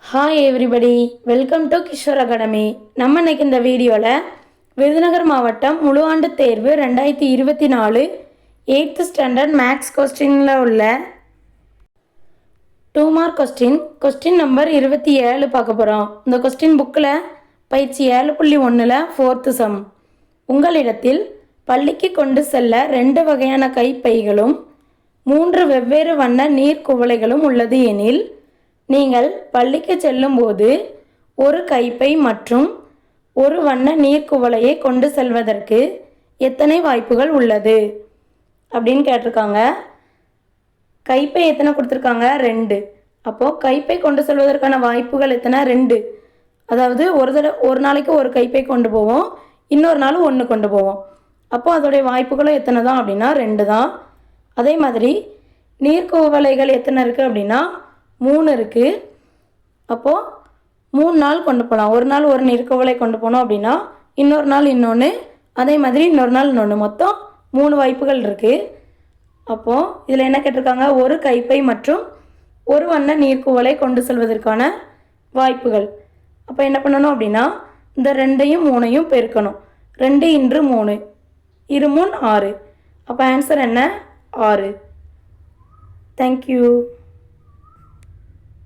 Hi everybody, welcome to Kishore academy. நம்ம இன்னைக்கு இந்த வீடியோவில் விருதுநகர் மாவட்டம் முழு ஆண்டு தேர்வு 2024 8th ஸ்டாண்டர்ட் மேக்ஸ் கொஸ்டினில் உள்ள 2 மார்க் கொஸ்டின் நம்பர் 27 பார்க்க போகிறோம். இந்த கொஸ்டின் புக்கில் பயிற்சி 7.1ல் 4th சம். உங்களிடத்தில் பள்ளிக்கு கொண்டு செல்ல 2 வகையான கைப்பைகளும் 3 வெவ்வேறு வண்ண நீர்க்குவளைகளும் உள்ளது எனில் நீங்கள் பள்ளிக்கு செல்லும்போது ஒரு கைப்பை மற்றும் ஒரு வண்ண நீர்க்குவளையை கொண்டு செல்வதற்கு எத்தனை வாய்ப்புகள் உள்ளது அப்படின்னு கேட்டிருக்காங்க. கைப்பை எத்தனை கொடுத்துருக்காங்க? 2. அப்போது கைப்பை கொண்டு செல்வதற்கான வாய்ப்புகள் எத்தனை? 2. அதாவது ஒரு நாளைக்கு ஒரு கைப்பை கொண்டு போவோம், இன்னொரு நாள் 1 கொண்டு போவோம். அப்போது அதோடைய வாய்ப்புகளும் எத்தனை தான் அப்படின்னா 2 தான். அதே மாதிரி நீர்க்குவளைகள் எத்தனை இருக்குது அப்படின்னா 3 இருக்குது. அப்போது 3 நாள் கொண்டு போகலாம். ஒரு நாள் ஒரு நீர்க்குவளை கொண்டு போனோம் அப்படின்னா இன்னொரு நாள் இன்னொன்று, அதே மாதிரி இன்னொரு நாள் இன்னொன்று, மொத்தம் 3 வாய்ப்புகள் இருக்குது. அப்போது இதில் என்ன கேட்டிருக்காங்க? ஒரு கைப்பை மற்றும் ஒரு வண்ண நீர்க்குவளை கொண்டு செல்வதற்கான வாய்ப்புகள். அப்போ என்ன பண்ணணும் அப்படின்னா இந்த 2ஐயும் 3ஐயும் பெருக்கணும். 2 × 3 2 3 6. அப்போ ஆன்சர் என்ன? 6. தேங்க்யூ.